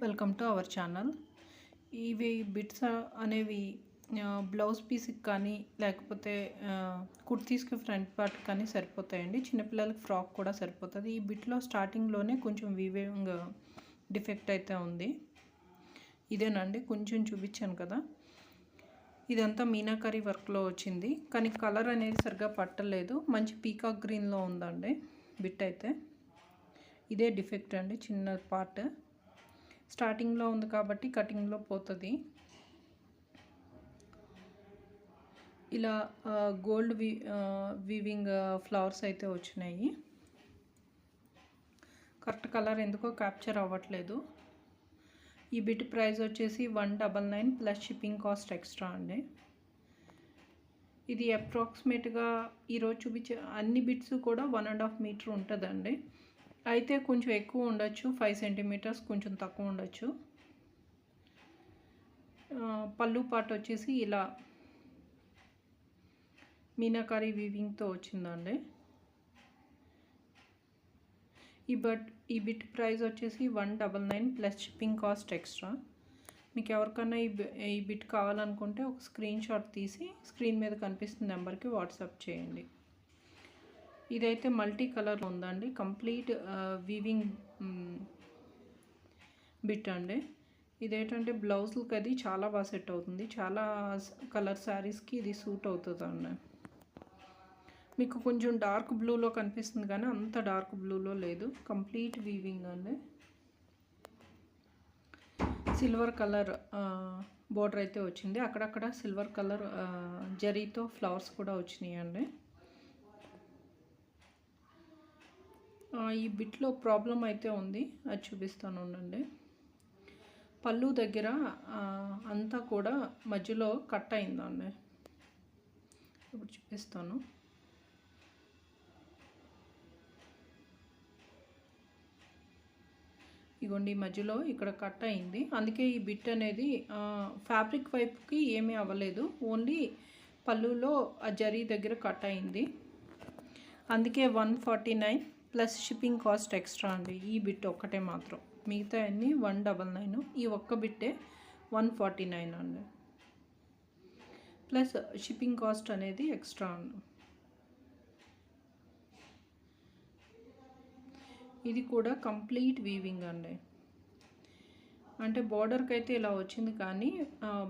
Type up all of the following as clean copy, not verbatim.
Welcome to our channel. ఇవి bits అనేవి blouse పీస్కి కానీ లేకపోతే కుర్తీస్కి ఫ్రంట్ పార్ట్ కానీ సరిపోతాయండి. చిన్నపిల్లలకి ఫ్రాక్ కూడా సరిపోతుంది. ఈ బిట్లో స్టార్టింగ్లోనే కొంచెం వీవింగ్ డిఫెక్ట్ అయితే ఉంది. ఇదేనండి, కొంచెం చూపించాను కదా. ఇదంతా మీనాకరీ వర్క్లో వచ్చింది, కానీ కలర్ అనేది సరిగ్గా పట్టలేదు. మంచి పీకాక్ గ్రీన్లో ఉందండి బిట్ అయితే. ఇదే డిఫెక్ట్ అండి, చిన్న పార్ట్ స్టార్టింగ్లో ఉంది కాబట్టి కటింగ్లో పోతుంది. ఇలా గోల్డ్ వీవింగ్ ఫ్లవర్స్ అయితే వచ్చినాయి. కరెక్ట్ కలర్ ఎందుకో క్యాప్చర్ అవ్వట్లేదు. ఈ బిట్ ప్రైస్ వచ్చేసి 199 ప్లస్ షిప్పింగ్ కాస్ట్ ఎక్స్ట్రా అండి. ఇది అప్రాక్సిమేట్గా ఈరోజు చూపించే అన్ని బిట్స్ కూడా 1.5 మీటర్ ఉంటుందండి. అయితే కొంచెం ఎక్కువ ఉండొచ్చు, 5 సెంటీమీటర్స్ కొంచెం తక్కువ ఉండొచ్చు. పళ్ళు పార్ట్ వచ్చేసి ఇలా మీనాకరీ వీవింగ్తో వచ్చిందండి. ఈ బిట్ ప్రైస్ వచ్చేసి 199 ప్లస్ షిప్పింగ్ కాస్ట్ ఎక్స్ట్రా. మీకు ఎవరికన్నా ఈ బిట్ కావాలనుకుంటే ఒక స్క్రీన్ షాట్ తీసి స్క్రీన్ మీద కనిపిస్తున్న నెంబర్కి వాట్సాప్ చేయండి. ఇదైతే మల్టీ కలర్ ఉందండి, కంప్లీట్ వీవింగ్ బిట్ అండి. ఇదేంటంటే బ్లౌజ్లకి అది చాలా బాగా సెట్ అవుతుంది. చాలా కలర్ శారీస్కి ఇది సూట్ అవుతుంది అండి. మీకు కొంచెం డార్క్ బ్లూలో కనిపిస్తుంది కానీ అంత డార్క్ బ్లూలో లేదు. కంప్లీట్ వీవింగ్ అండి. సిల్వర్ కలర్ బోర్డర్ అయితే వచ్చింది. అక్కడక్కడ సిల్వర్ కలర్ జరీతో ఫ్లవర్స్ కూడా వచ్చినాయి అండి. ఈ బిట్లో ప్రాబ్లం అయితే ఉంది, అది చూపిస్తాను ఉండండి. పళ్ళు దగ్గర అంతా కూడా మధ్యలో కట్ అయిందండి. ఇప్పుడు చూపిస్తాను. ఇగోండి, మధ్యలో ఇక్కడ కట్ అయింది. అందుకే ఈ బిట్ అనేది ఫ్యాబ్రిక్ వైపుకి ఏమీ అవ్వలేదు, ఓన్లీ పళ్ళులో ఆ జరీ దగ్గర కట్ అయింది. అందుకే 149 ప్లస్ షిప్పింగ్ కాస్ట్ ఎక్స్ట్రా అండి. ఈ బిట్ ఒక్కటే మాత్రం, మిగతా అన్నీ 199. ఈ ఒక్క బిట్టే 149 అండి, ప్లస్ షిప్పింగ్ కాస్ట్ అనేది ఎక్స్ట్రా అండి. ఇది కూడా కంప్లీట్ వీవింగ్ అండి. అంటే బార్డర్కి అయితే ఇలా వచ్చింది, కానీ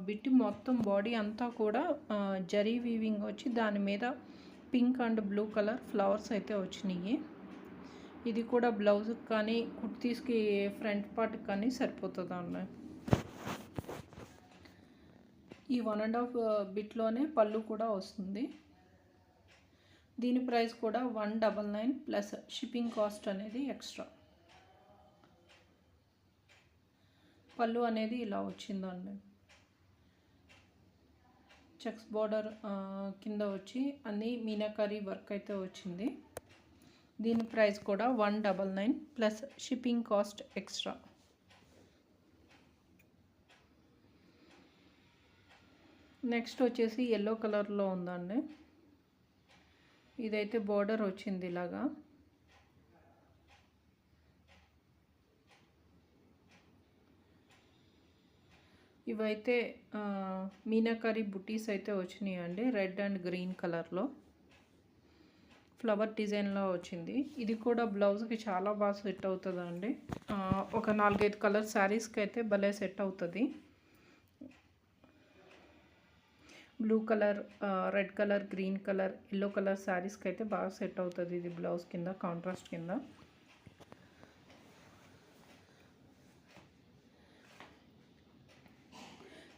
బిట్ మొత్తం బాడీ అంతా కూడా జరీ వీవింగ్ వచ్చి దాని మీద pink and blue colour flowers అయితే వచ్చినాయి. ఇది కూడా బ్లౌజ్కి కానీ కుర్తీస్కి ఫ్రంట్ పార్ట్కి కానీ సరిపోతుంది అండి. ఈ 1.5 బిట్లోనే పళ్ళు కూడా వస్తుంది. దీని ప్రైస్ కూడా 199 ప్లస్ షిప్పింగ్ కాస్ట్ అనేది ఎక్స్ట్రా. పళ్ళు అనేది ఇలా వచ్చిందండి. చెక్స్ బార్డర్ కింద వచ్చి అన్నీ మీనాకరీ వర్క్ అయితే వచ్చింది. దీని ప్రైస్ కూడా 199 plus shipping cost extra. Next వచ్చేసి ఎల్లో కలర్లో ఉందండి. ఇదైతే బార్డర్ వచ్చింది ఇలాగా. ఇవైతే మీనాకరీ బుటీస్ అయితే వచ్చినాయి అండి, రెడ్ అండ్ గ్రీన్ కలర్లో ఫ్లవర్ డిజైన్లో వచ్చింది. ఇది కూడా బ్లౌజ్కి చాలా బాగా సెట్ అవుతుంది అండి. ఒక 4-5 కలర్ శారీస్కి అయితే భలే సెట్ అవుతుంది. Blue colour, red colour, green colour, yellow colour శారీస్కి అయితే బాగా సెట్ అవుతుంది ఇది బ్లౌజ్ కింద, కాంట్రాస్ట్ కింద.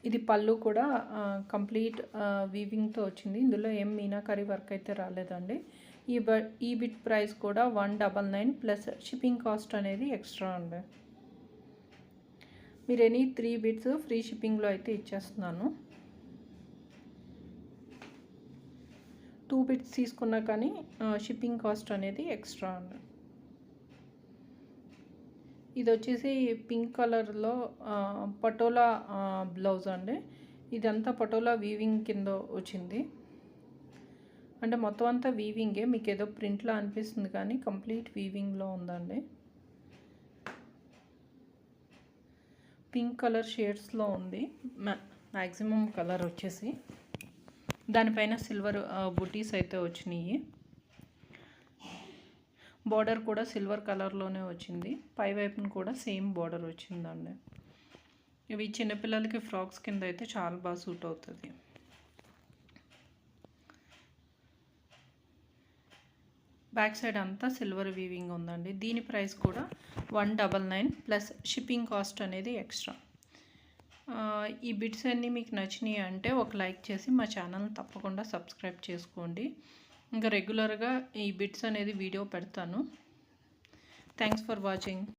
ఇది పళ్ళు కూడా కంప్లీట్ వీవింగ్తో వచ్చింది. ఇందులో ఏం మీనాకరీ వర్క్ అయితే రాలేదండి. ఈ బిట్ ప్రైస్ కూడా 199 ప్లస్ షిప్పింగ్ కాస్ట్ అనేది ఎక్స్ట్రా అండి. మీరు ఎనీ 3 బిట్స్ ఫ్రీ షిప్పింగ్లో అయితే ఇచ్చేస్తున్నాను. 2 బిట్స్ తీసుకున్నా కానీ షిప్పింగ్ కాస్ట్ అనేది ఎక్స్ట్రా అండి. ఇది వచ్చేసి పింక్ కలర్లో పటోలా బ్లౌజ్ అండి. ఇదంతా పటోలా వీవింగ్ కింద వచ్చింది. అంటే మొత్తం అంతా వీవింగే, మీకు ఏదో ప్రింట్లో అనిపిస్తుంది కానీ కంప్లీట్ వీవింగ్లో ఉందండి. పింక్ కలర్ షేడ్స్లో ఉంది. మ్యాక్సిమం కలర్ వచ్చేసి దానిపైన సిల్వర్ బుటీస్ అయితే వచ్చినాయి. బార్డర్ కూడా సిల్వర్ కలర్లోనే వచ్చింది. పై వైపున కూడా సేమ్ బార్డర్ వచ్చిందండి. ఇవి చిన్నపిల్లలకి ఫ్రాక్స్ కింద అయితే చాలా బాగా సూట్ అవుతుంది. బ్యాక్ సైడ్ అంతా సిల్వర్ వీవింగ్ ఉందండి. దీని ప్రైస్ కూడా 199 ప్లస్ షిప్పింగ్ కాస్ట్ అనేది ఎక్స్ట్రా. ఈ బిట్స్ అన్నీ మీకు నచ్చినాయి అంటే ఒక లైక్ చేసి మా ఛానల్ని తప్పకుండా సబ్స్క్రైబ్ చేసుకోండి. ఇంకా రెగ్యులర్గా ఈ బిట్స్ అనేది వీడియో పెడతాను. Thanks for watching.